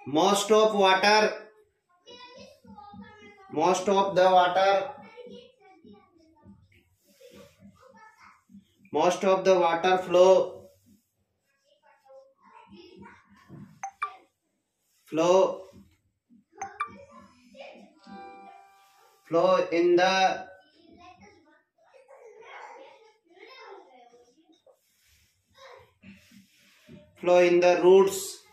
Most of the water flow in the roots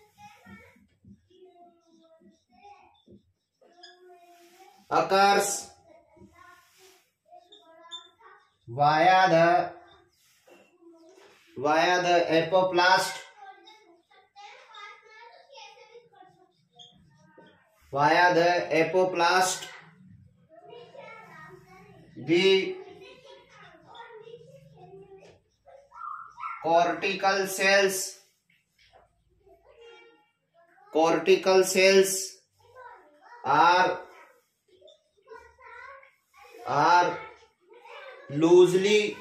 occurs via the apoplast the cortical cells are loosely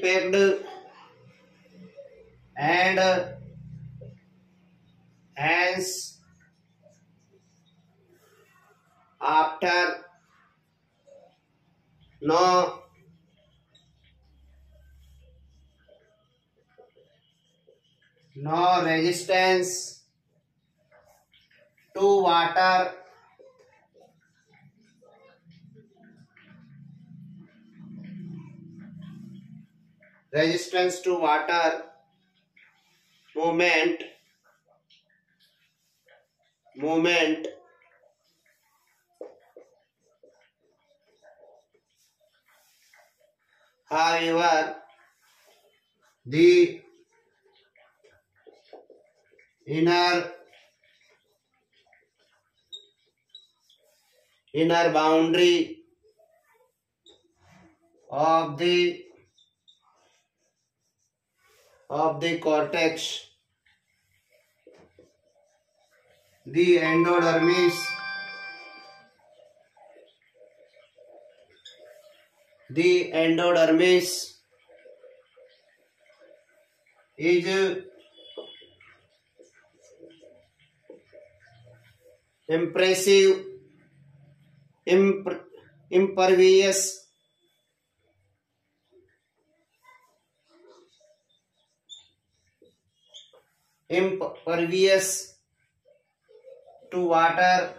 packed and hence after no resistance to water movement. However, the inner boundary of the cortex, the endodermis, is impervious to water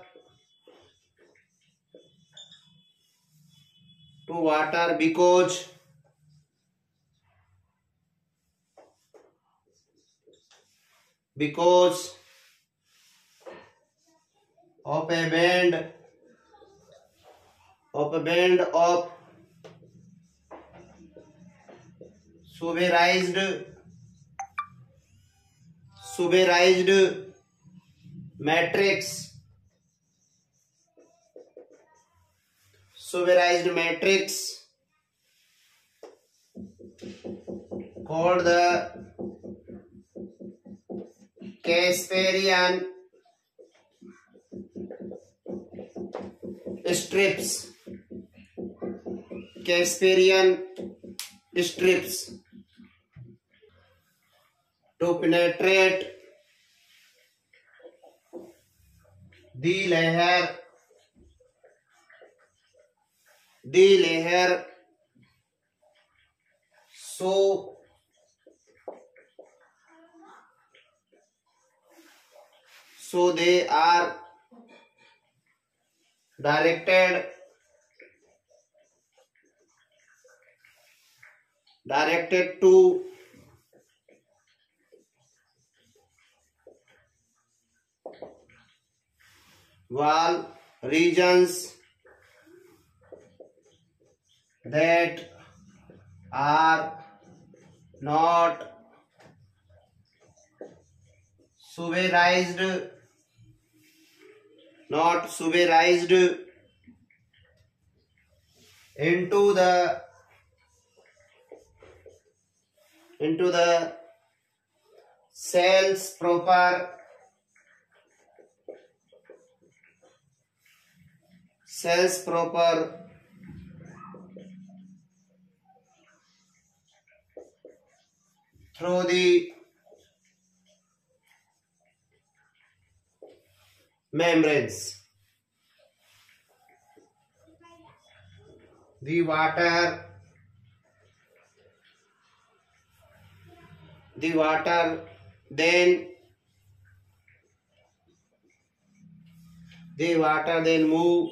because of a band of suberized matrix called the Casparian strips to penetrate the layer so they are directed to wall regions that are not suberized into the into the cells proper. Cells proper through the membranes. The water then move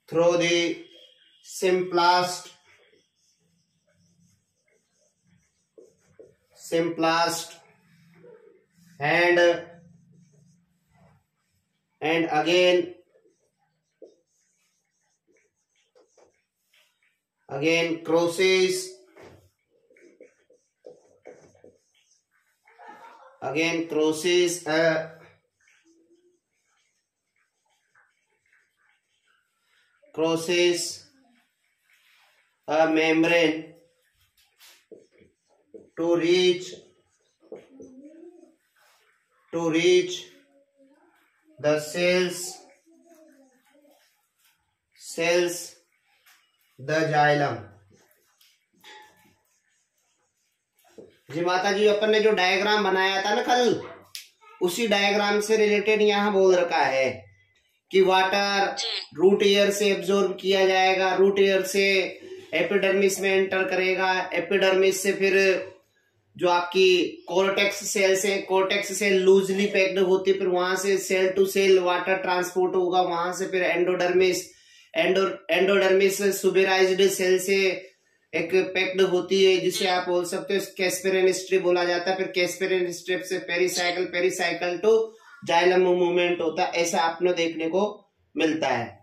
through the symplast and again crosses a membrane to reach the cells, the xylem. जी माता जी, अपन ने जो diagram बनाया था ना कल, उसी diagram से related यहाँ बोल रखा है कि वाटर रूट एयर से एब्जॉर्ब किया जाएगा, रूट एयर से एपिडर्मिस में एंटर करेगा, एपिडर्मिस से फिर जो आपकी कोर्टेक्स सेल्स है, कोर्टेक्स सेल लूजली पैक्ड होती है, फिर वहां से cell to cell water transport होगा, वहां से फिर एंडोडर्मिस सुबेराइज्ड सेल से एक पैक्ड होती है, जिसे आप बोल सकते हो कैस्पेरियन स्ट्रिप बोला जाता है। फिर कैस्पेरियन स्ट्रिप से पेरिसाइकिल टू जाइलम मूवमेंट होता है। ऐसा आपने देखने को मिलता है।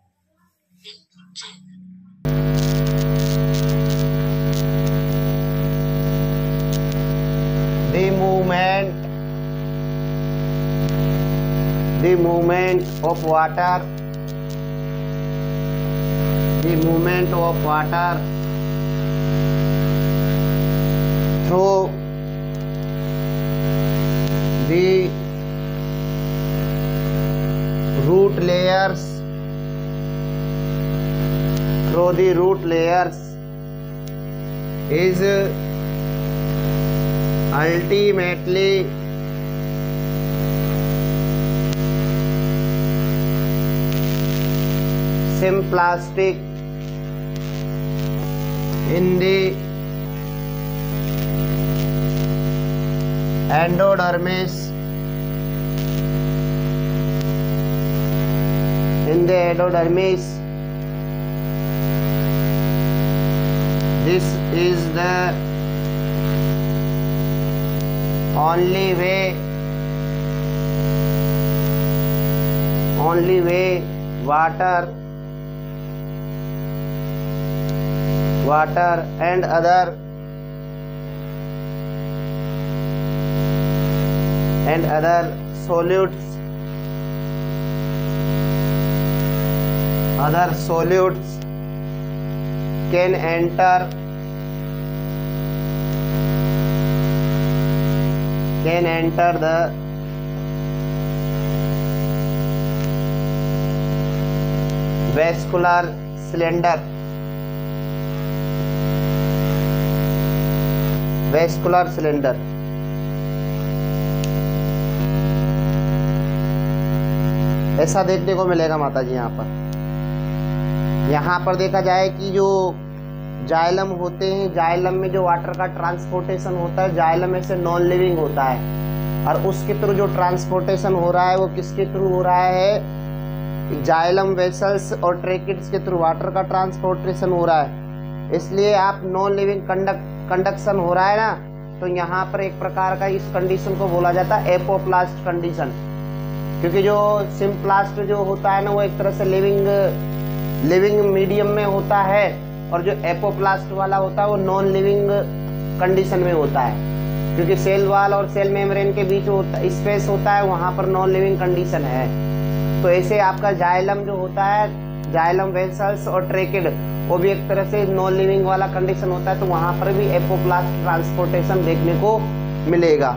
The movement of water through the root layers is ultimately symplastic in the endodermis. This is the only way water and other solutes can enter the vascular cylinder. ऐसा देखने को मिलेगा माता जी। यहाँ पर देखा जाए कि जो जाइलम होते हैं, जाइलम में जो वाटर का ट्रांसपोर्टेशन होता है, जाइलम में से नॉन लिविंग होता है, और उसके थ्रू जो ट्रांसपोर्टेशन हो रहा है वो किसके थ्रू हो रहा है? जाइलम वेसल्स और ट्रैकिट्स के थ्रू वाटर का ट्रांसपोर्टेशन हो रहा है। इसलिए आप नॉन लिविंग कंडक्शन हो रहा है ना, तो यहाँ पर एक प्रकार का इस कंडीशन को बोला जाता है एपोप्लास्ट कंडीशन, क्योंकि जो सिम्प्लास्ट जो होता है ना वो एक तरह से लिविंग मीडियम में होता है, और जो एपोप्लास्ट वाला होता है वो नॉन लिविंग कंडीशन में होता है, क्योंकि सेल वाल और सेल मेम्ब्रेन के बीच स्पेस होता है, वहां पर नॉन लिविंग कंडीशन है। तो ऐसे आपका जाइलम जो होता है, जाइलम वेसल्स और ट्रेकिड वो भी एक तरह से नॉन लिविंग वाला कंडीशन होता है, तो वहां पर भी एपोप्लास्ट ट्रांसपोर्टेशन देखने को मिलेगा।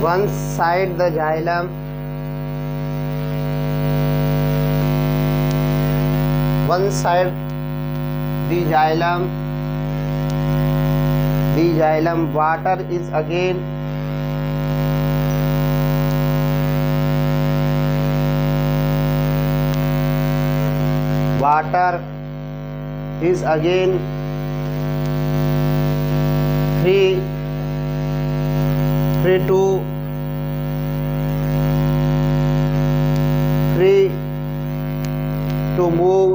One side the xylem, one side the xylem water is again free to move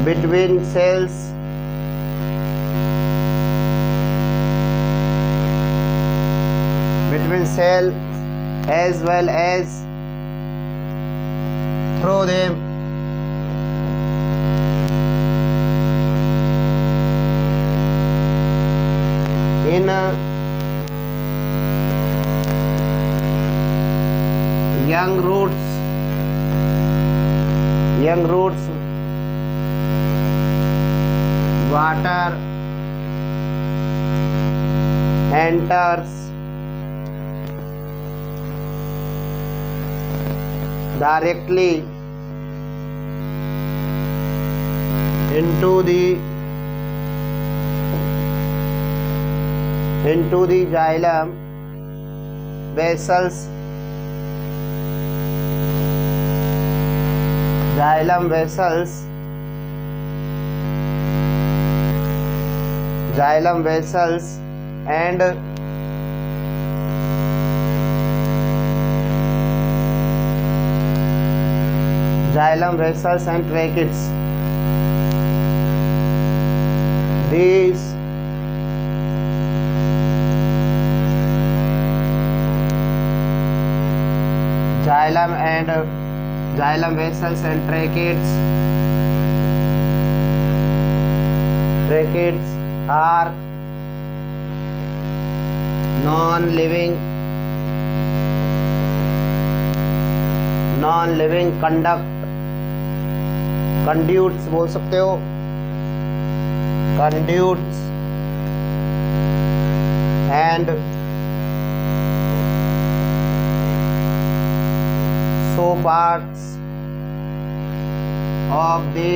between cells as well as through them in young roots water enters directly into the xylem vessels and tracheids. These xylem vessels and tracheids are non-living conduits बोल सकते हो, conduits and so parts of the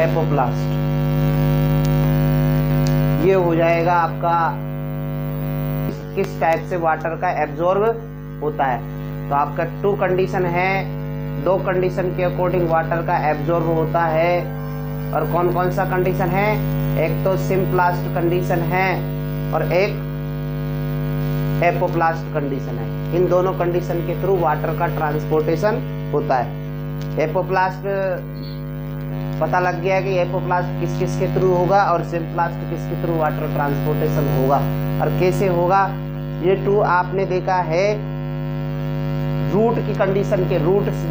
apoplast. ये हो जाएगा आपका किस type से water का एब्जॉर्ब होता है। तो आपका टू कंडीशन है, दो कंडीशन के अकॉर्डिंग वाटर का एब्जॉर्ब होता है। और कौन कौन सा कंडीशन है? एक तो सिम्प्लास्ट कंडीशन है और एक एपोप्लास्ट कंडीशन है। इन दोनों कंडीशन के थ्रू वाटर का ट्रांसपोर्टेशन होता है। एपोप्लास्ट पता लग गया कि एपोप्लास्ट किस किस के थ्रू होगा और सिम्प्लास्ट किसके थ्रू वाटर ट्रांसपोर्टेशन होगा और कैसे होगा। ये टू आपने देखा है रूट की कंडीशन के।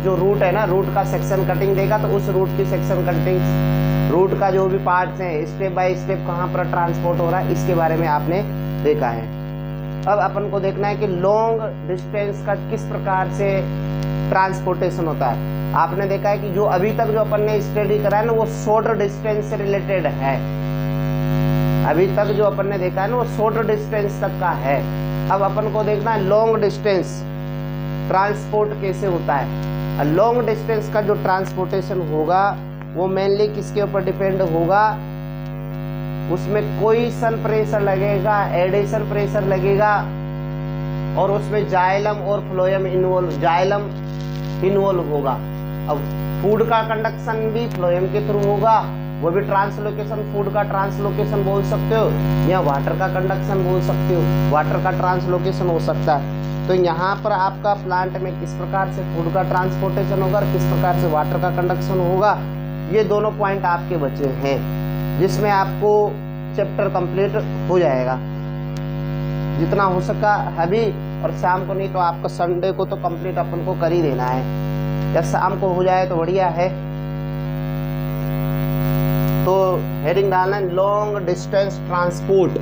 जो रूट है ना, रूट का सेक्शन कटिंग देखा, तो उस रूट की सेक्शन कटिंग, रूट का जो भी पार्ट्स हैं स्टेप बाय स्टेप कहाँ पर ट्रांसपोर्ट हो रहा है, इसके बारे में आपने देखा है। अब अपन को देखना है कि लॉन्ग डिस्टेंस का किस प्रकार से ट्रांसपोर्टेशन होता है। आपने देखा है कि जो अभी तक जो अपन ने स्टडी करा है ना, वो शॉर्ट डिस्टेंस से रिलेटेड है। अभी तक जो अपन ने देखा है ना, वो शॉर्ट डिस्टेंस तक का है। अब अपन को देखना है लॉन्ग डिस्टेंस ट्रांसपोर्ट कैसे होता है। लॉन्ग डिस्टेंस का जो ट्रांसपोर्टेशन होगा वो मेनली किसके ऊपर डिपेंड होगा? उसमें कोई सन प्रेशर लगेगा, एडिशन प्रेशर लगेगा और उसमें जाइलम और फ्लोएम इन्वॉल्व होगा। अब फूड का कंडक्शन भी फ्लोएम के थ्रू होगा, वो भी ट्रांसलोकेशन, फूड का ट्रांसलोकेशन बोल सकते हो या वाटर का कंडक्शन बोल सकते हो, वाटर का ट्रांसलोकेशन हो सकता है। तो यहाँ पर आपका प्लांट में किस प्रकार से फूड का ट्रांसपोर्टेशन होगा और किस प्रकार से वाटर का कंडक्शन होगा, ये दोनों पॉइंट आपके बचे हैं, जिसमें आपको चैप्टर कंप्लीट हो जाएगा। जितना हो सका हैवी, और शाम को नहीं तो आपका संडे को तो कंप्लीट अपन को कर ही देना है, या शाम को हो जाए तो बढ़िया है। तो हेडिंग डालना है long distance transport.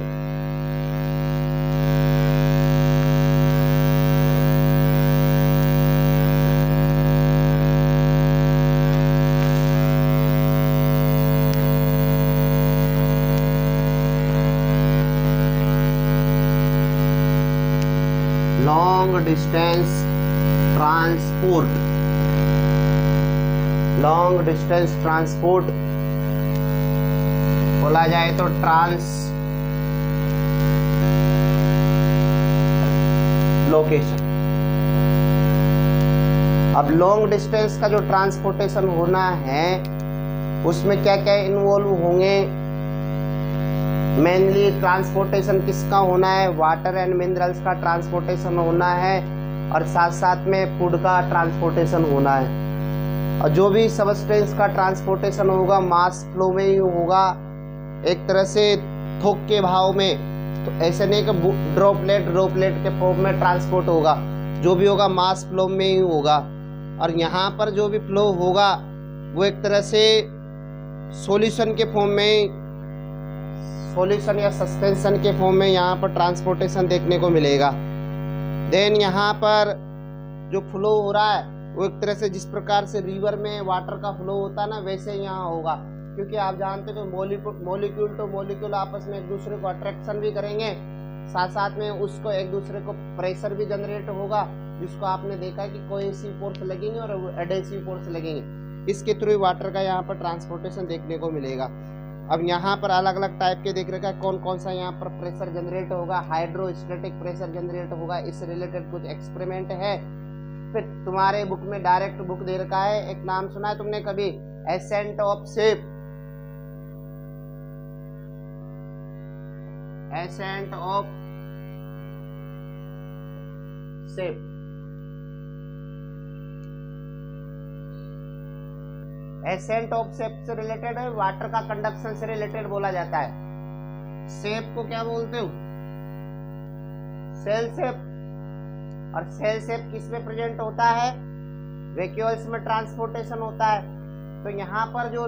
Long distance transport, long distance transport बोला जाए तो ट्रांसलोकेशन। अब लॉन्ग डिस्टेंस का जो ट्रांसपोर्टेशन होना है उसमें क्या क्या इन्वॉल्व होंगे? मेनली ट्रांसपोर्टेशन किसका होना है? वाटर एंड मिनरल्स का ट्रांसपोर्टेशन होना है, और साथ साथ में फूड का ट्रांसपोर्टेशन होना है। और जो भी सबस्टेंस का ट्रांसपोर्टेशन होगा मास फ्लो में ही होगा, एक तरह से थोक के भाव में। तो ऐसे नहीं कि ड्रॉपलेट के फॉर्म में ट्रांसपोर्ट होगा, जो भी होगा मास फ्लो में ही होगा। और यहाँ पर जो भी फ्लो होगा वो एक तरह से सॉल्यूशन के फॉर्म में, सॉल्यूशन या सस्पेंशन के फॉर्म में यहाँ पर ट्रांसपोर्टेशन देखने को मिलेगा। देन यहाँ पर जो फ्लो हो रहा है वो एक तरह से जिस प्रकार से रिवर में वाटर का फ्लो होता है ना, वैसे यहाँ होगा। क्योंकि आप जानते हो मॉलिक्यूल टू मॉलिक्यूल आपस में एक दूसरे को अट्रैक्शन भी करेंगे, साथ साथ में उसको एक दूसरे को प्रेशर भी जनरेट होगा, जिसको आपने देखा कि कोहेसिव फोर्स लगेंगे और एडेसिव फोर्स लगेंगे। इसके थ्रू वाटर का यहाँ पर ट्रांसपोर्टेशन देखने को मिलेगा। अब यहाँ पर अलग अलग टाइप के देख रखा है कौन कौन सा यहाँ पर प्रेशर जनरेट होगा। हाइड्रोस्टैटिक प्रेशर जनरेट होगा, इससे रिलेटेड कुछ एक्सपेरिमेंट है। फिर तुम्हारे बुक में डायरेक्ट बुक दे रखा है, एक नाम सुना है तुमने कभी? Ascent of sap, ascent of sap. Ascent of sap से रिलेटेड है, वाटर का कंडक्शन से रिलेटेड बोला जाता है। शेप को क्या बोलते हो? Cell sap. और सेल शेप किस में प्रेजेंट होता है? वैक्यूल्स में ट्रांसपोर्टेशन होता है। तो यहाँ पर जो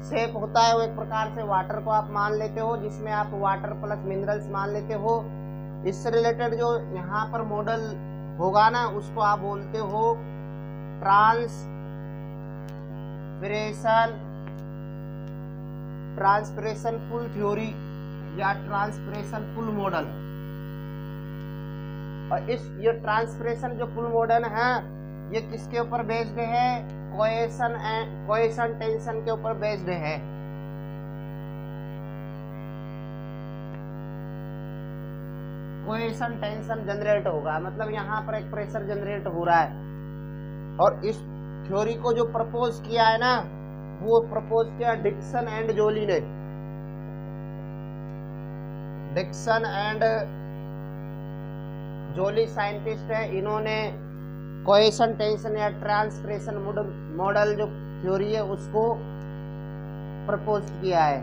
शेप होता है वो एक प्रकार से वाटर को आप मान लेते हो, जिसमें आप वाटर प्लस मिनरल्स मान लेते हो। इससे रिलेटेड जो यहाँ पर मॉडल होगा ना, उसको आप बोलते हो ट्रांसपिरेशन पुल थ्योरी या ट्रांसपिरेशन पुल मॉडल। और इस ये ट्रांसपिरेशन जो पुल मॉडल है ये किसके ऊपर बेस्ड है? कोहेशन टेंशन के ऊपर बेस्ड है। कोहेशन टेंशन जनरेट होगा, मतलब यहाँ पर एक प्रेशर जनरेट हो रहा है। और इस थ्योरी को जो प्रपोज किया है ना, वो प्रपोज किया डिक्सन एंड जोली ने। डिक्सन एंड जोली साइंटिस्ट है, इन्होंने कोहेशन टेंशन या ट्रांसपिरेशन मॉडल जो थ्योरी है उसको प्रपोज किया है।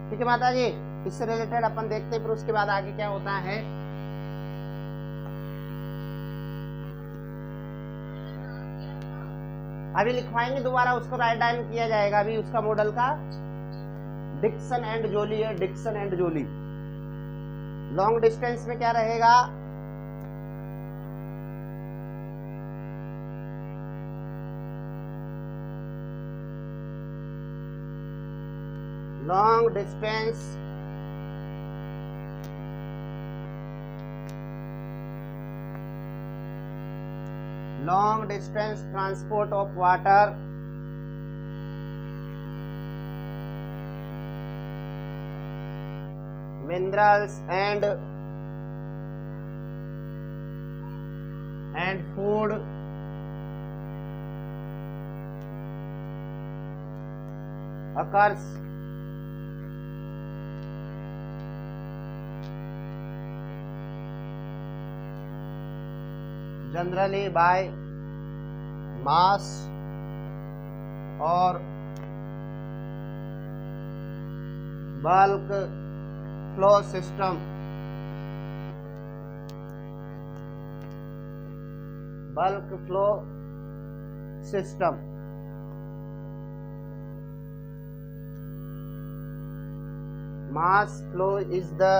ठीक है माता जी, इससे रिलेटेड अपन देखते हैं, फिर उसके बाद आगे क्या होता है। अभी लिखवाएंगे दोबारा, उसको राइट डाउन किया जाएगा। अभी उसका मॉडल का डिक्सन एंड जोली है, Dixon and Joly. Long distance में क्या रहेगा? Long distance transport of water minerals and food occurs generally by mass और bulk flow system। bulk flow system. Mass flow is the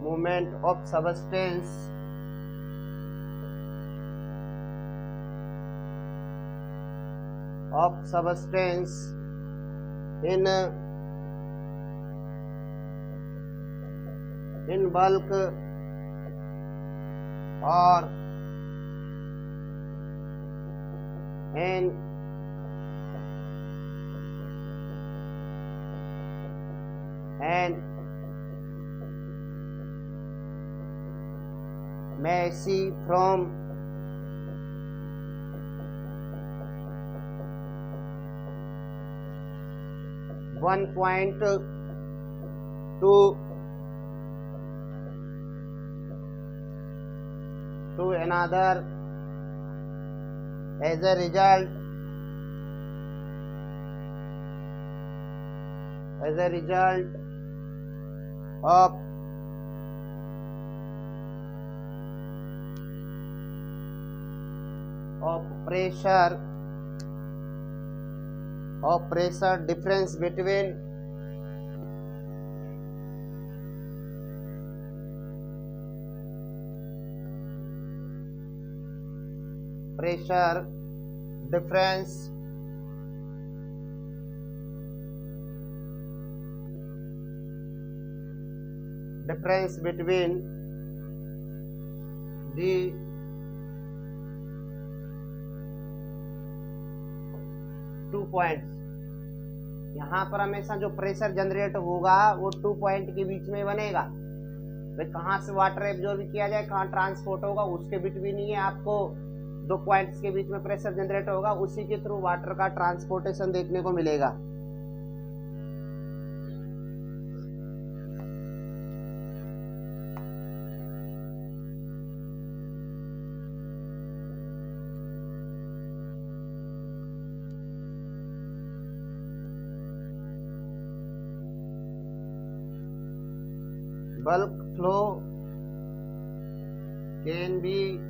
movement of substance in bulk or in massy from 1.2 to another. As a result of pressure difference between the two points. यहाँ पर हमेशा जो pressure generate होगा वो 2 point के बीच में बनेगा। भाई कहाँ से वाटर एब्जॉर्ब किया जाए, कहाँ ट्रांसपोर्ट होगा, उसके बिटवीन ही आपको 2 पॉइंट्स के बीच में प्रेशर जनरेट होगा, उसी के थ्रू वाटर का ट्रांसपोर्टेशन देखने को मिलेगा। Bulk flow can be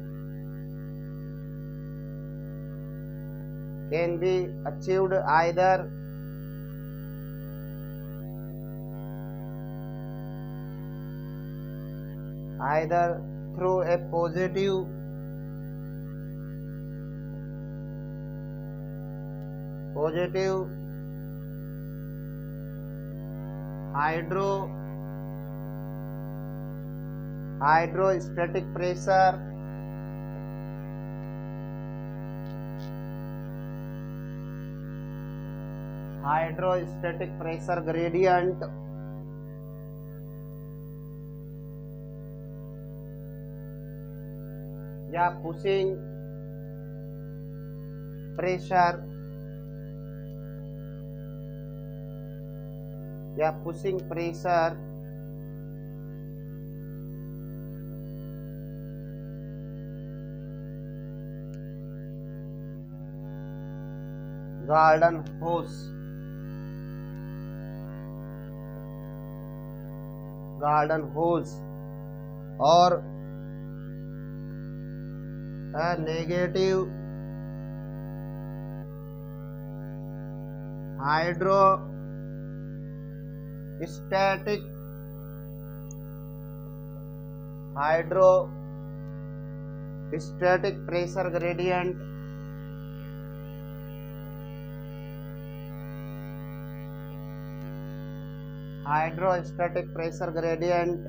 achieved either through a positive hydrostatic pressure gradient या pushing pressure garden hose और a negative hydrostatic pressure gradient hydrostatic pressure gradient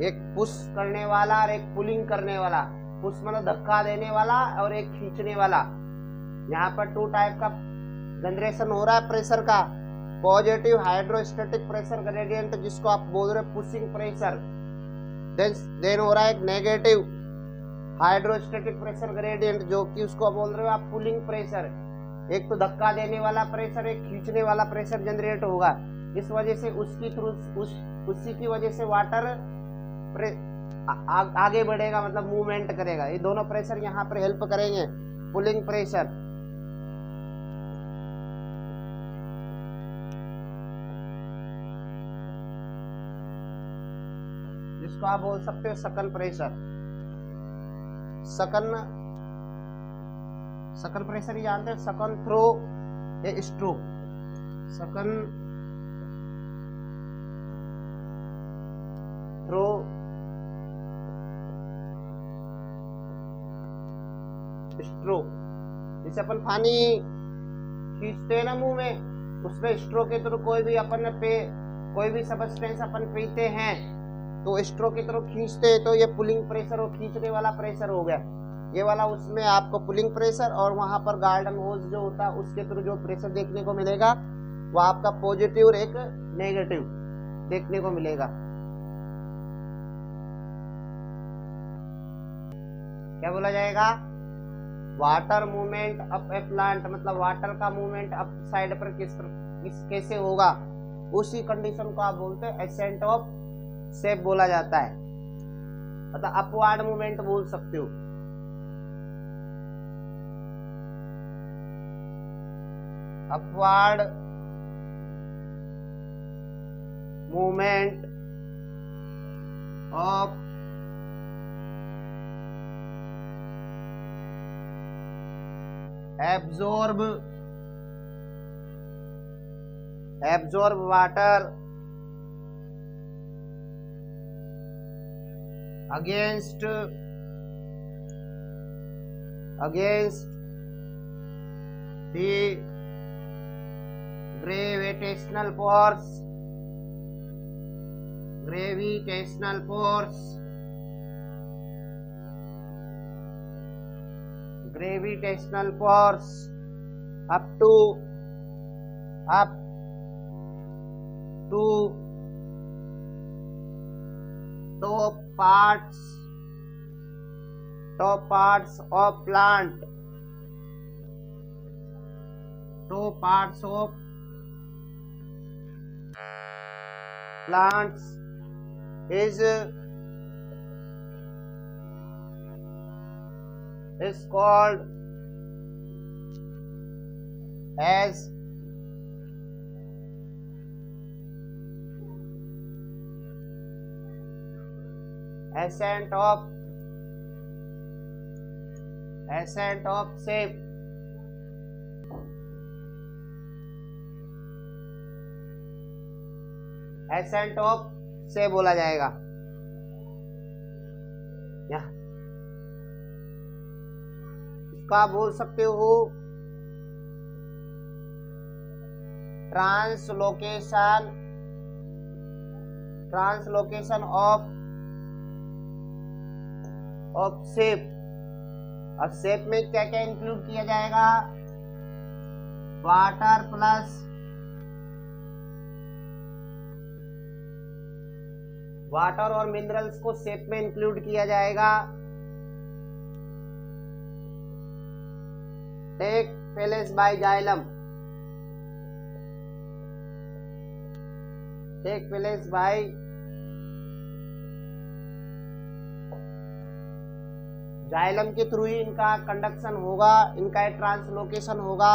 एक पुश करने वाला और एक पुलिंग करने वाला। पुश मतलब धक्का देने वाला और एक खींचने वाला। यहाँ पर 2 टाइप का जनरेशन हो रहा है प्रेशर का। पॉजिटिव हाइड्रोस्टैटिक प्रेशर ग्रेडियंट जिसको आप बोल रहे पुशिंग प्रेशर, देन हो रहा है एक नेगेटिव हाइड्रोस्टैटिक प्रेशर ग्रेडियंट जो कि उसको बोल रहे हो आप पुलिंग प्रेशर। एक तो धक्का देने वाला प्रेशर, एक खींचने वाला प्रेशर जनरेट होगा। इस वजह से उसकी थ्रू उसी की वजह से वाटर आगे बढ़ेगा, मतलब मूवमेंट करेगा। ये दोनों प्रेशर यहाँ पर हेल्प करेंगे, पुलिंग प्रेशर। जिसको आप बोल सकते हो सकन प्रेशर। सकन प्रेशर ही जानते हैं, सकन थ्रो ए स्ट्रोक, सकन थ्रो स्ट्रोक। जैसे अपन पानी खींचते हैं ना मुंह में, उसमें स्ट्रोक के थ्रू कोई भी अपन कोई भी सब्सटेंस अपन पीते हैं तो स्ट्रोक की तरफ खींचते हैं, तो ये पुलिंग प्रेशर और खींचने वाला प्रेशर हो गया ये वाला। उसमें आपको पुलिंग प्रेशर और वहां पर गार्डन होज जो होता है उसके थ्रू जो प्रेशर देखने को मिलेगा वो आपका पॉजिटिव और एक नेगेटिव देखने को मिलेगा। क्या बोला जाएगा? वाटर मूवमेंट अप ए प्लांट, मतलब वाटर का मूवमेंट अप साइड पर कैसे होगा, उसी कंडीशन को आप बोलते हैं एसेंट ऑफ शेप बोला जाता है, मतलब अपवार्ड मूवमेंट बोल सकते हो। Upward movement of absorb water against the gravitational force up to top parts of plant, top parts of plants is called as ascent of shape। Ascent of से बोला जाएगा। इसका आप बोल सकते हो ट्रांसलोकेशन ऑफ शेप। और शेप में क्या क्या इंक्लूड किया जाएगा? वाटर और मिनरल्स को शेप में इंक्लूड किया जाएगा। Take place by xylem, take place by xylem के थ्रू ही इनका कंडक्शन होगा, इनका ट्रांसलोकेशन होगा।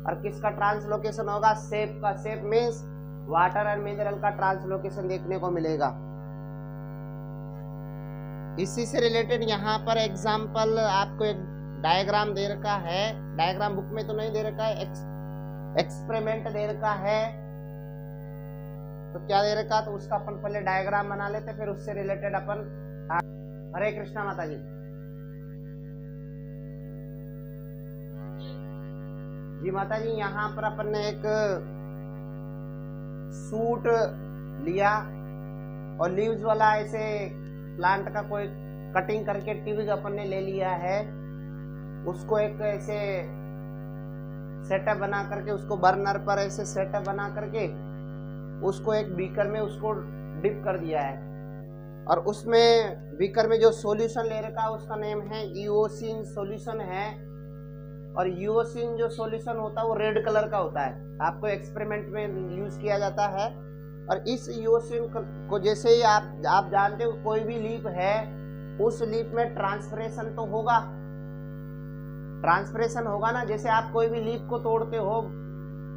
और किसका ट्रांसलोकेशन होगा? शेप का। शेप मीन्स वाटर और मिनरल का ट्रांसलोकेशन देखने को मिलेगा। इसी से रिलेटेड यहाँ पर एग्जाम्पल आपको एक डायग्राम दे रखा है, डायग्राम बुक में तो नहीं दे रखा है, एक्सपेरिमेंट दे रखा है। तो क्या दे रखा, तो उसका अपन पहले डायग्राम बना लेते, फिर उससे रिलेटेड अपन। हरे कृष्णा माता जी। जी माता जी, यहाँ पर अपन ने एक सूट लिया और लीव्स वाला ऐसे प्लांट का कोई कटिंग करके ट्यूब अपन ने ले लिया है। उसको एक ऐसे सेटअप बना करके, उसको बर्नर पर ऐसे सेटअप बना करके उसको एक बीकर में उसको डिप कर दिया है। और उसमें बीकर में जो सॉल्यूशन ले रखा है उसका नेम है ईओसिन सॉल्यूशन है। और यूओसिन जो सॉल्यूशन होता है वो रेड कलर का होता है, आपको एक्सपेरिमेंट में यूज किया जाता है। और इस यूओसिन को जैसे ही आप जानते हो कोई भी लीफ है उस लीफ में ट्रांसपिरेशन तो होगा, ट्रांसपिरेशन होगा ना। जैसे आप कोई भी लीफ को तोड़ते हो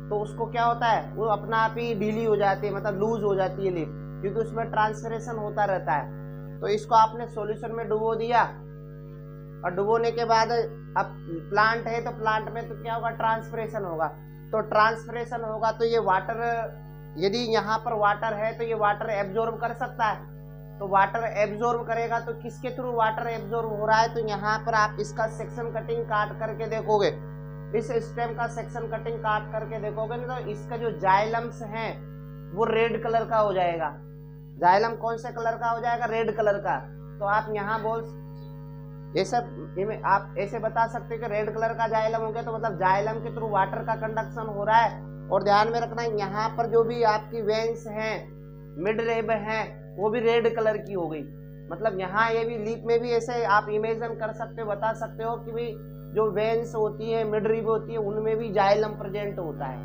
तो उसको क्या होता है, वो अपना आप ही ढीली हो जाती है, मतलब लूज हो जाती है लीफ, क्योंकि उसमें ट्रांसपिरेशन होता रहता है। तो इसको आपने सॉल्यूशन में डुबो दिया और डुबोने के बाद अब प्लांट है तो प्लांट में तो क्या होगा, ट्रांसपिरेशन होगा। तो ट्रांसपिरेशन होगा तो ये वाटर, यदि यहाँ पर वाटर है तो ये वाटर एब्जॉर्ब कर सकता है। तो वाटर एब्जॉर्ब करेगा तो किसके थ्रू वाटर एब्जॉर्ब हो रहा है, तो यहाँ पर आप इसका सेक्शन कटिंग काट करके देखोगे, इस स्टेम का सेक्शन कटिंग काट करके देखोगे ना, तो इसका जो जाइलम्स है वो रेड कलर का हो जाएगा। जाइलम कौन से कलर का हो जाएगा, रेड कलर का। तो आप यहाँ बोल ये सब आप ऐसे बता सकते हैं कि रेड कलर का जाइलम हो गया, तो मतलब जाइलम के थ्रू वाटर का कंडक्शन हो रहा है। और ध्यान में रखना यहाँ पर जो भी आपकी वेन्स हैं, मिड रेब हैं, वो भी रेड कलर की हो गई। मतलब यहाँ ये भी लीफ में भी ऐसे आप इमेजिन कर सकते हो, बता सकते हो कि भाई जो वेन्स होती है, मिड रिब होती है, उनमें भी जाइलम प्रेजेंट होता है।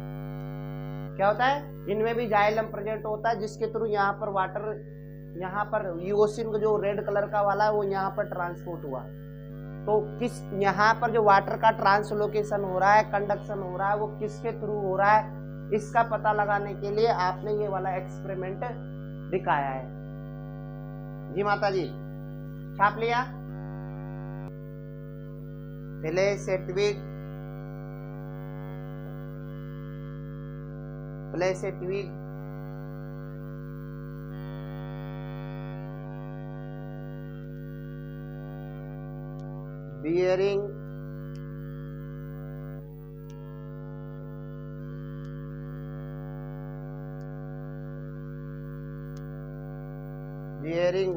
क्या होता है, इनमें भी जाइलम प्रेजेंट होता है, जिसके थ्रू यहाँ पर वाटर, यहाँ पर यूओसिन का जो रेड कलर का वाला है वो यहाँ पर ट्रांसपोर्ट हुआ। तो किस यहाँ पर जो वाटर का ट्रांसलोकेशन हो रहा है, कंडक्शन हो रहा है, वो किसके थ्रू हो रहा है, इसका पता लगाने के लिए आपने ये वाला एक्सपेरिमेंट दिखाया है। जी माता जी, छाप लिया। Place a twig, place a twig, bearing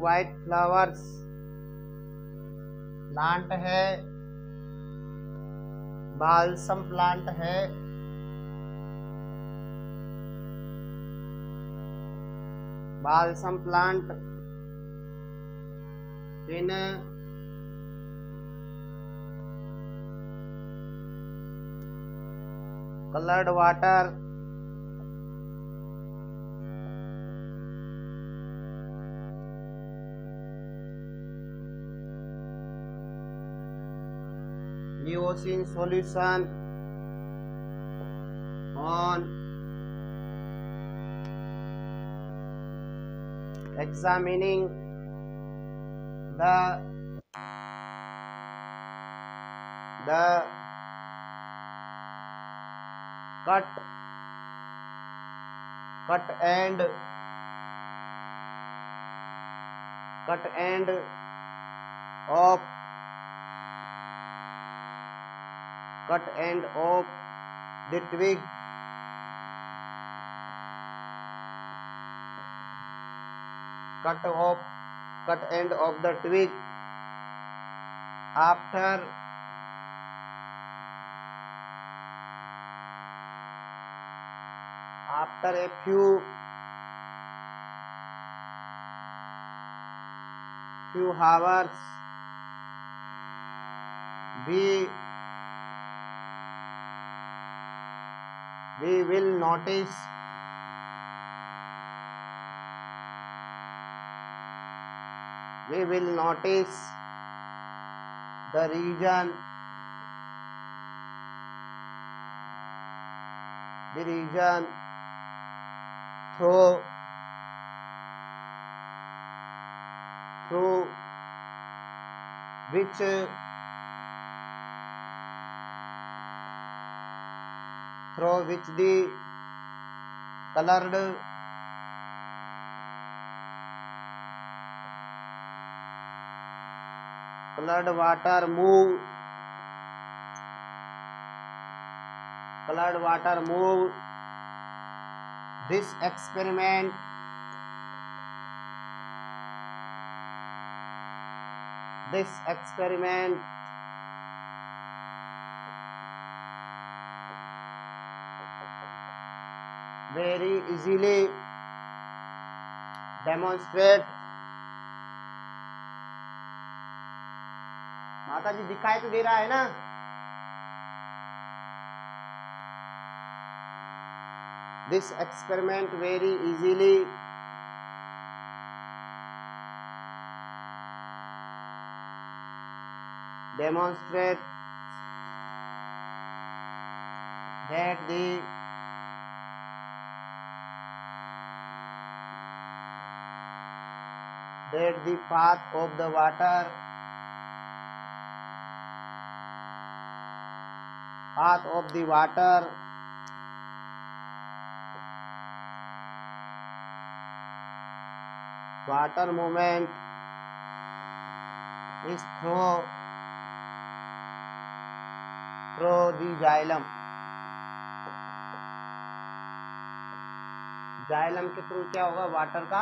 white flowers, plant है, बालसम प्लांट है, balsam plant in colored water, eosin solution on examining the cut end of the twig, cut end of the twig after a few hours. We will notice the region through which the colored water move. This experiment very easily demonstrate, माता जी दिखाई तो दे रहा है ना, This experiment very easily demonstrates that the path of the water water movement is through the xylem. Xylem के through क्या होगा, water का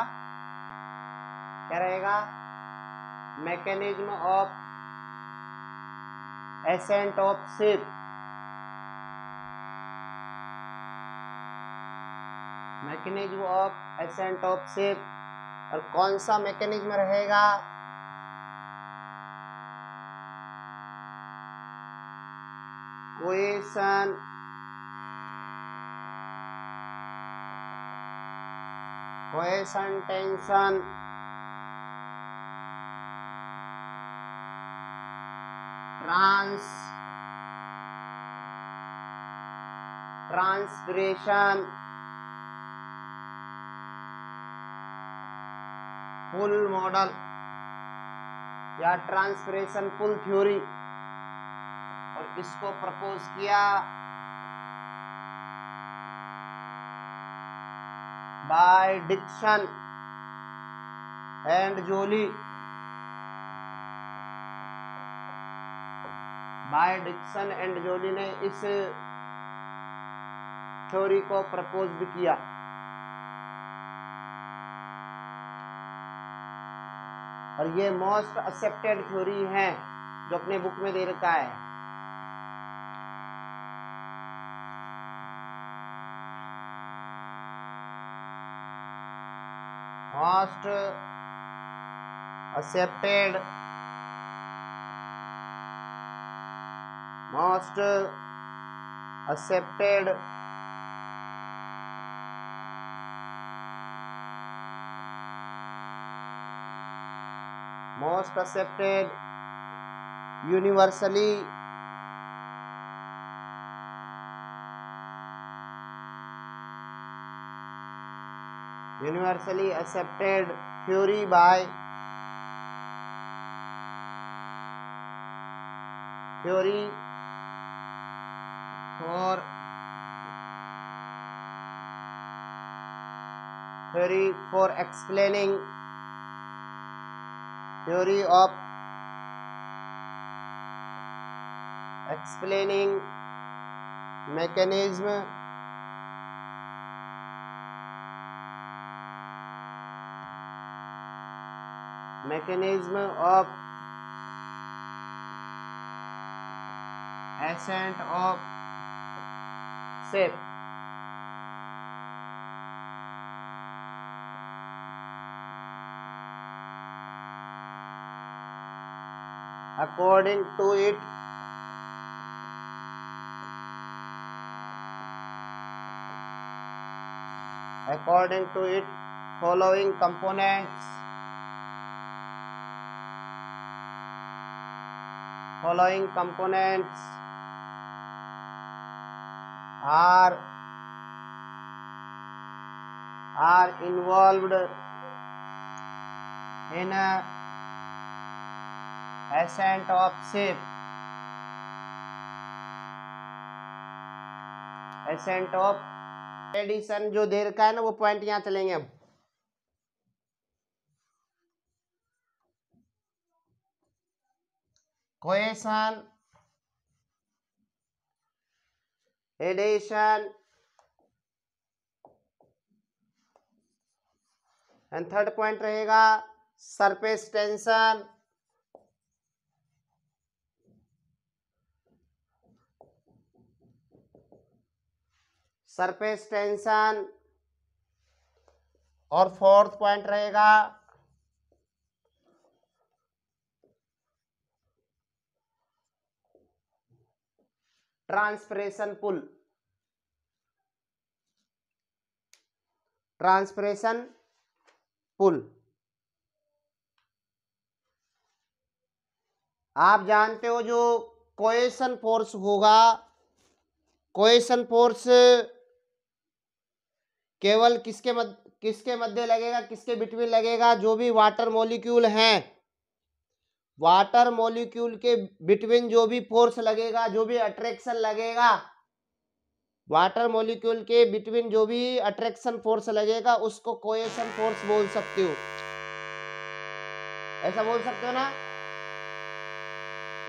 क्या रहेगा, mechanism of ascent of sap, mechanism of ascent of sap. और कौन सा मैकेनिज्म रहेगा, cohesion tension transpiration pull model या ट्रांसपिरेशन पुल थ्योरी, और इसको प्रपोज किया by Dixon and Joly. Dixon and Joly ने इस थ्योरी को प्रपोज भी किया। और ये मोस्ट एक्सेप्टेड थ्योरी है जो अपने बुक में दे रखा है। Most accepted universally accepted theory by theory for explaining theory of explaining mechanism of ascent of ship. According to it, following components are involved in a ascent of ship. Adhesion जो दे रखा है ना, वो point यहां चलेंगे हम। Cohesion, adhesion and third point रहेगा सरफेस टेंशन। और फोर्थ पॉइंट रहेगा ट्रांसपिरेशन पुल। Transpiration pull. आप जानते हो जो कोएशन फोर्स होगा, कोएशन फोर्स केवल किसके मध्य लगेगा, किसके बिटवीन लगेगा, जो भी वाटर मॉलिक्यूल हैं, वाटर मॉलिक्यूल के बिटवीन जो भी फोर्स लगेगा, जो भी अट्रैक्शन लगेगा, वाटर मॉलिक्यूल के बिटवीन जो भी अट्रैक्शन फोर्स लगेगा उसको कोएशन फोर्स बोल सकते हो। ऐसा बोल सकते हो ना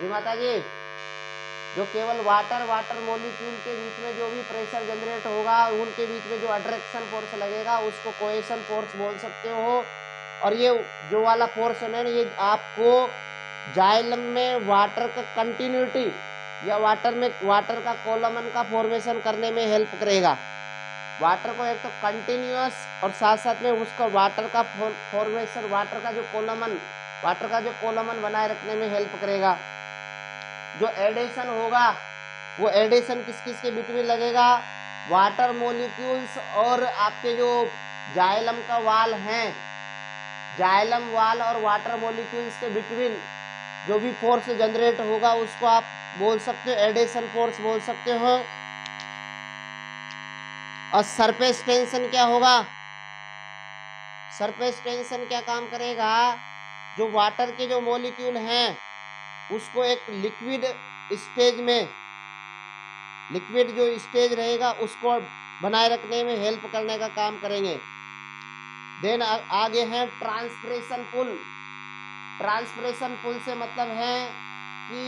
जी माता जी? जो केवल वाटर मॉलिक्यूल के बीच में जो भी प्रेशर जनरेट होगा, उनके बीच में जो अट्रैक्शन फोर्स लगेगा उसको कोएशन फोर्स बोल सकते हो। और ये जो वाला फोर्स है ना, ये आपको जाइलम में वाटर का कंटिन्यूटी या वाटर का कोलमन का फॉर्मेशन करने में हेल्प करेगा। वाटर को एक तो कंटिन्यूअस और साथ साथ में उसका वाटर का फॉर्मेशन, वाटर का जो कोलमन बनाए रखने में हेल्प करेगा। जो एडिशन होगा वो एडिशन किस किस के बिटवीन लगेगा, वाटर मॉलिक्यूल्स और आपके जो जाइलम का वाल है, जाइलम वाल और वाटर मॉलिक्यूल्स के बिटवीन जो भी फोर्स जनरेट होगा उसको आप बोल सकते हो एडिशन फोर्स बोल सकते हो। और सरफेस टेंशन क्या होगा, सरफेस टेंशन क्या काम करेगा, जो वाटर के जो मॉलिक्यूल हैं उसको एक लिक्विड स्टेज में, लिक्विड जो स्टेज रहेगा उसको बनाए रखने में हेल्प करने का काम करेंगे। देन आगे है ट्रांसपिरेशन पुल। ट्रांसपिरेशन पुल से मतलब है कि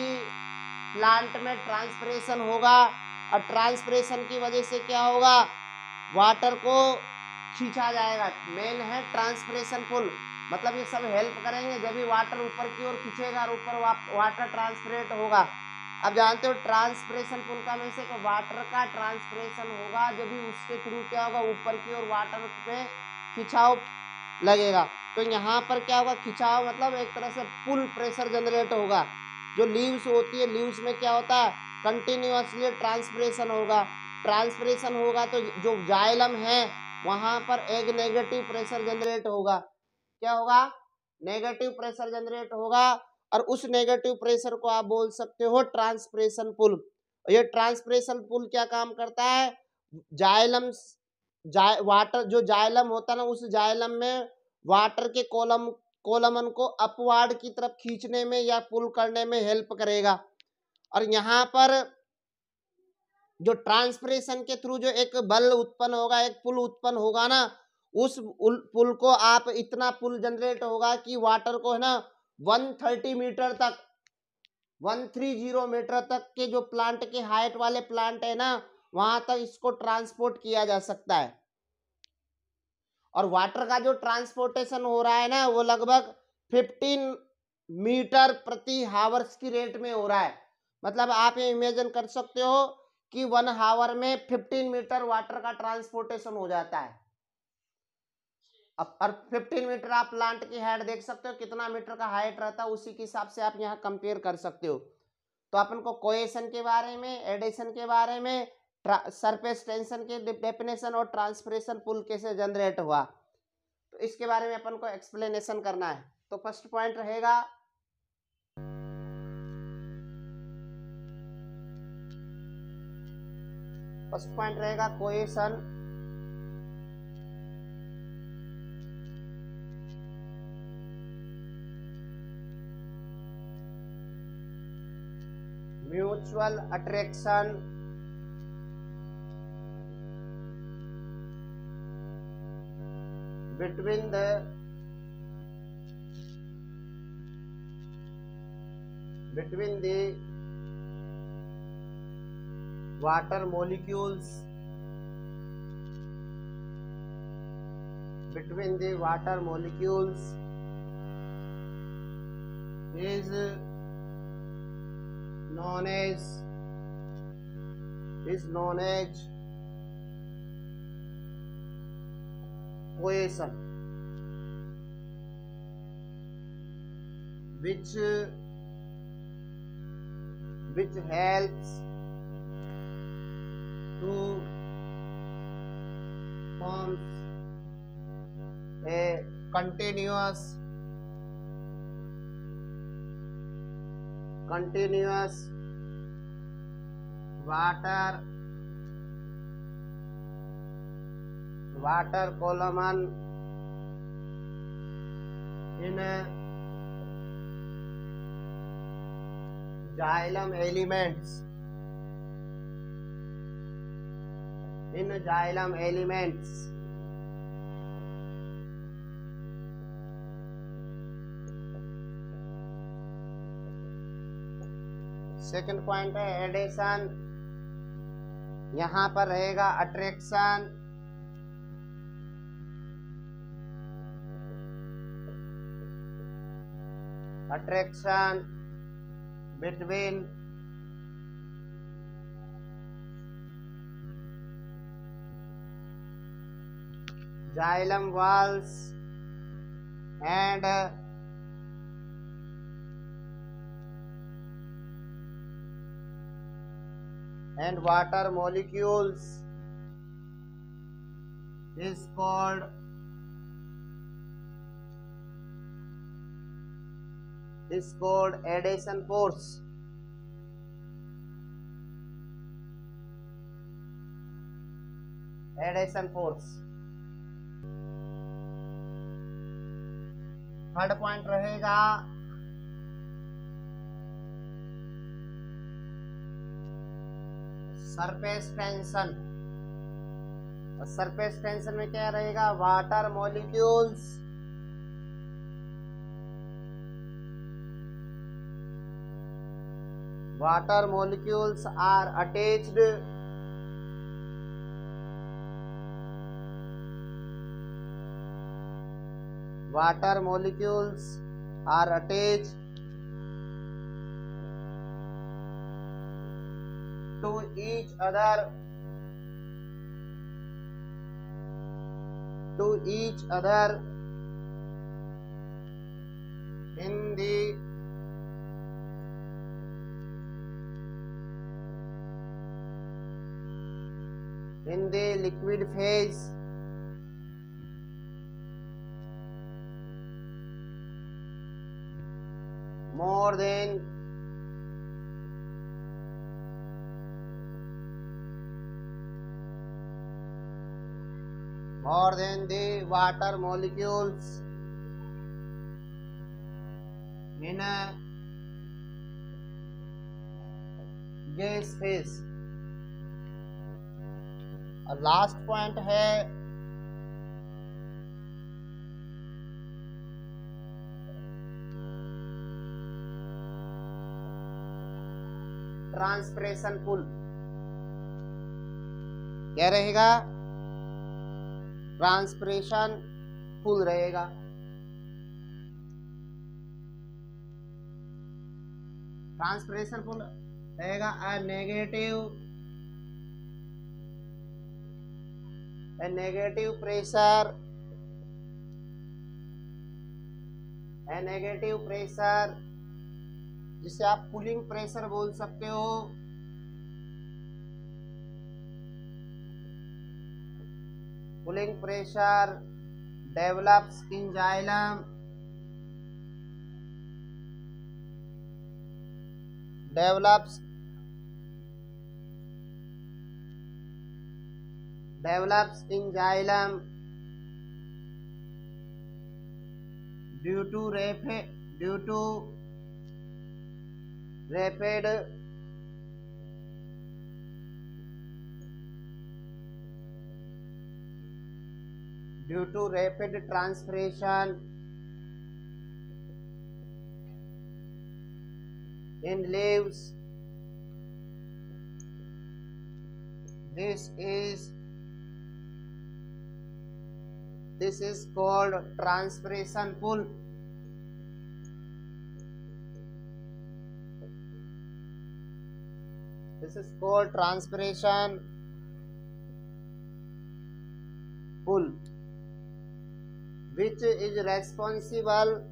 प्लांट में ट्रांसपिरेशन होगा और ट्रांसपिरेशन की वजह से क्या होगा, वाटर को खींचा जाएगा। मेन है ट्रांसपिरेशन पुल, मतलब ये सब हेल्प करेंगे जब भी वाटर ऊपर की ओर खींचेगा और ऊपर वाटर ट्रांसपिरेट होगा। अब जानते हो ट्रांसपिरेशन पुल का में से वाटर का ट्रांसपिरेशन होगा जब भी उसके थ्रू क्या होगा, ऊपर की ओर वाटर पे खिंचाव लगेगा। तो यहाँ पर क्या होगा, खिंचाव मतलब एक तरह से पुल प्रेशर जनरेट होगा। जो लीव्स होती है, लीव्स में क्या होता है, कंटिन्यूअसली ट्रांसपिरेशन होगा। ट्रांसपिरेशन होगा तो जो जाइलम है वहां पर एक नेगेटिव प्रेशर जनरेट होगा। क्या होगा, नेगेटिव प्रेशर जनरेट होगा और उस नेगेटिव प्रेशर को आप बोल सकते हो ट्रांसपिरेशन पुल। ये ट्रांसपिरेशन पुल क्या काम करता है, जाइलम वाटर जो जाइलम होता है ना, उस जाइलम में वाटर के कोलमन को अपवार्ड की तरफ खींचने में या पुल करने में हेल्प करेगा। और यहाँ पर जो ट्रांसपिरेशन के थ्रू जो एक बल उत्पन्न होगा, एक पुल उत्पन्न होगा ना, उस पुल को आप इतना पुल जनरेट होगा कि वाटर को है ना 130 मीटर तक, 130 मीटर तक के जो प्लांट के हाइट वाले प्लांट है ना, वहां तक इसको ट्रांसपोर्ट किया जा सकता है। और वाटर का जो ट्रांसपोर्टेशन हो रहा है ना, वो लगभग 15 मीटर प्रति हावर्स की रेट में हो रहा है। मतलब आप ये इमेजिन कर सकते हो कि 1 हावर में 15 मीटर वाटर का ट्रांसपोर्टेशन हो जाता है। अब 15 मीटर आप प्लांट की हाइट देख सकते हो, कितना मीटर का हाइट रहता है, उसी के हिसाब से आप यहाँ कंपेयर कर सकते हो। तो अपन को कोएशन के बारे में, एडिशन के बारे में, सरफेस टेंशन के डेफिनेशन और ट्रांसपिरेशन पुल कैसे जनरेट हुआ, तो इसके बारे में अपन को एक्सप्लेनेशन करना है। तो फर्स्ट पॉइंट रहेगा कोएशन। Mutual attraction between the water molecules, is known as cohesion, which helps to form continuous water column in xylem elements. Second point है एडेशन, यहां पर रहेगा attraction, between xylem walls and water molecules is called adhesion force. Third point रहेगा surface tension. और surface tension में क्या रहेगा, water molecules are attached to each other in the liquid phase more than the water molecules in a gas phase। और last point है transpiration pull. क्या रहेगा, transpiration पुल रहेगा। ट्रांसपिरेशन पुल रहेगा a negative pressure जिसे आप कूलिंग प्रेशर बोल सकते हो। Cooling pressure develops in xylem due to rapid transpiration in leaves. This is called transpiration pull. This is called transpiration pull, which is responsible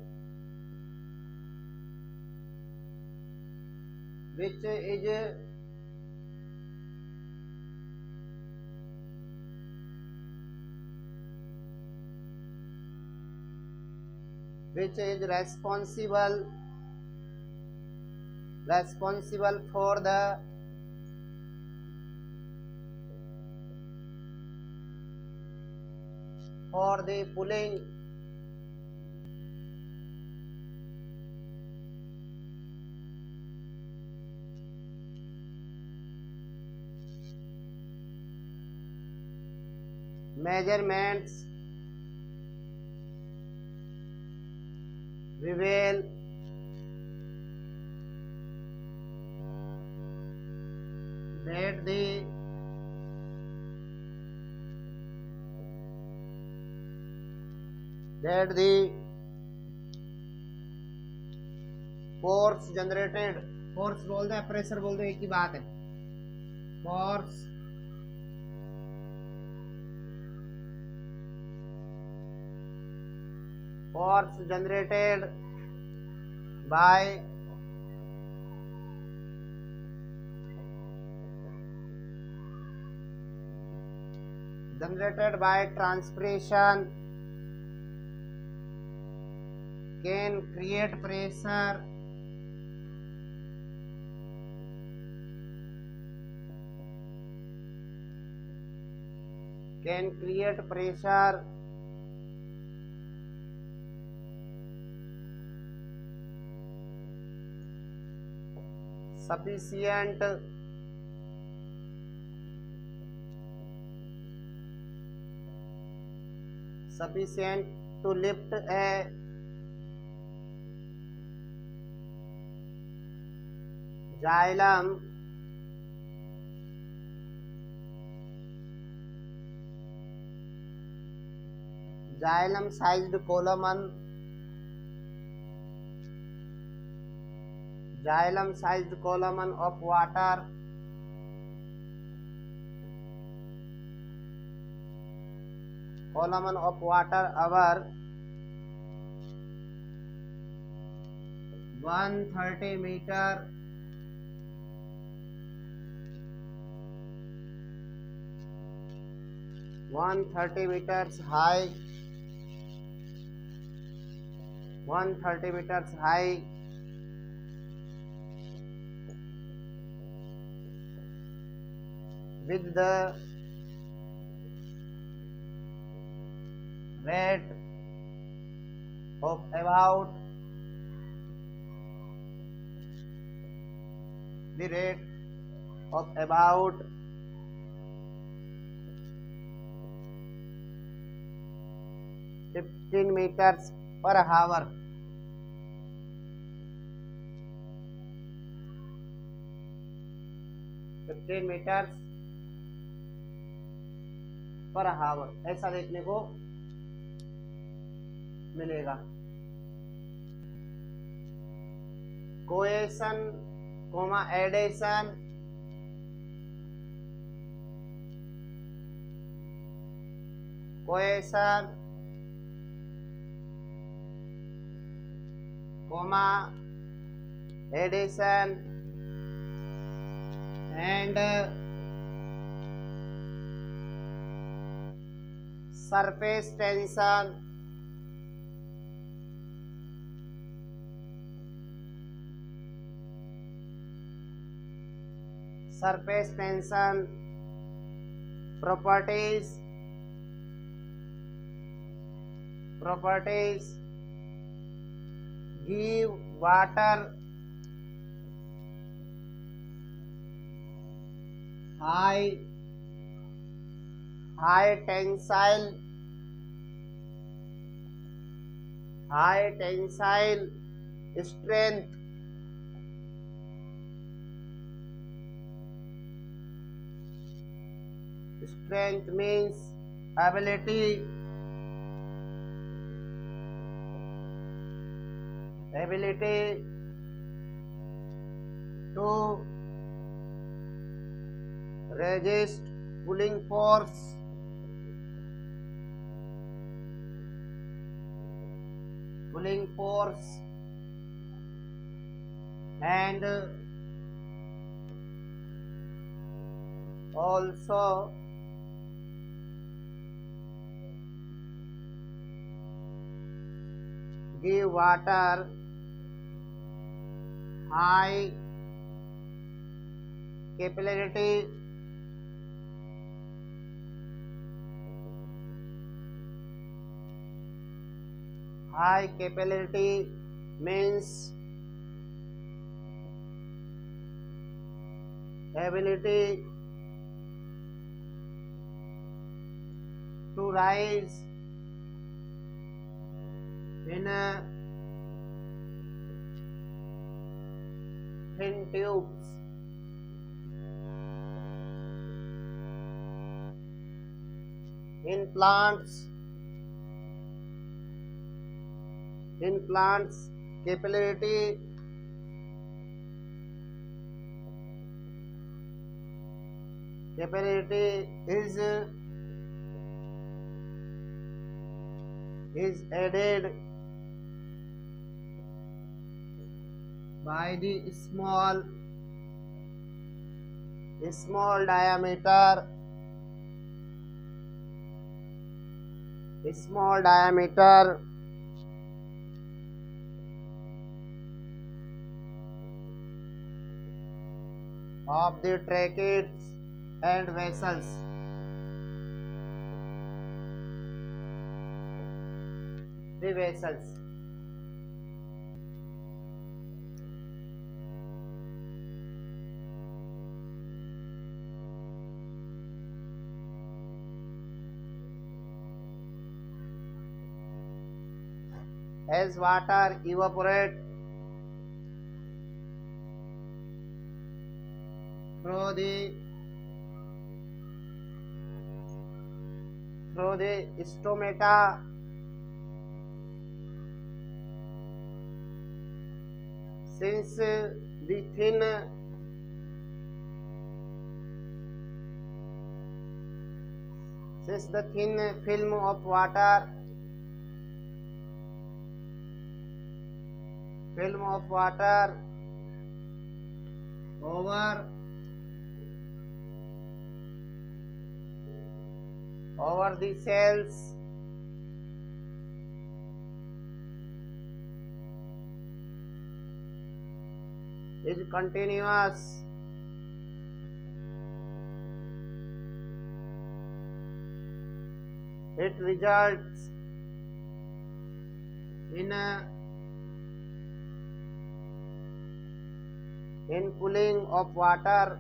which is responsible for the pulling measurements reveal that the force generated, force बोल दे pressure बोल दे, एक ही बात है, force generated by transpiration can create pressure sufficient to lift a xylem sized column of water over 130 meters high, 130 meters high with the rate of about 15 meters per hour. ऐसा देखने को मिलेगा। Cohesion comma adhesion and surface tension properties give water high tensile strength. Strength means ability to resist pulling force and also give water high capillarity means ability to rise in a thin tubes. In plants capillarity is aided by the small diameter of the tracheids and vessels. The vessels. As water evaporates through the stomata, since the thin film of water over the cells is continuous. It results in cooling of water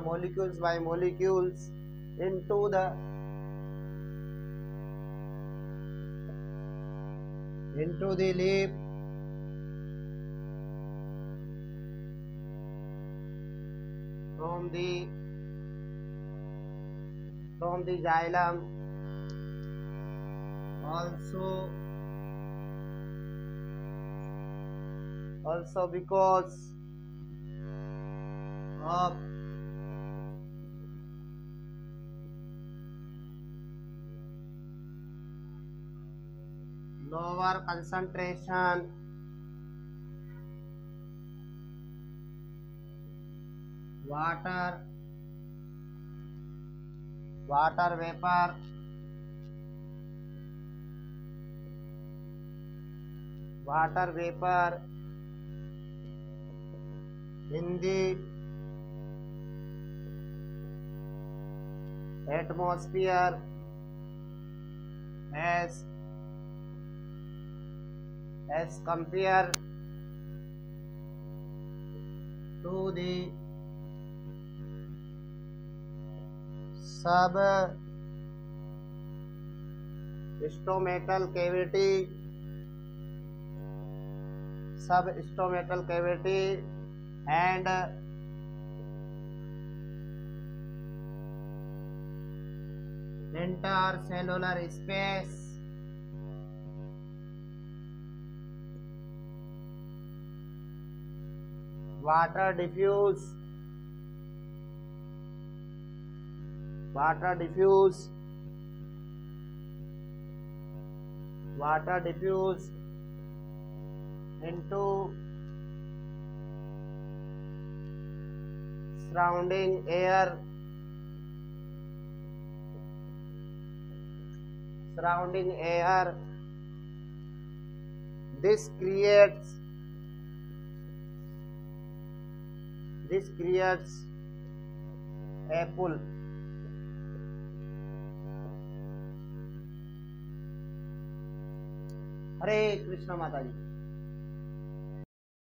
molecules by molecules into the leaf from the xylem. Also because of lower concentration water vapor in the atmosphere as compared to the substomatal cavity and intercellular space. water diffuse, water diffuse, water diffuse into surrounding air, surrounding air. This creates a pull. हरे कृष्ण माता जी।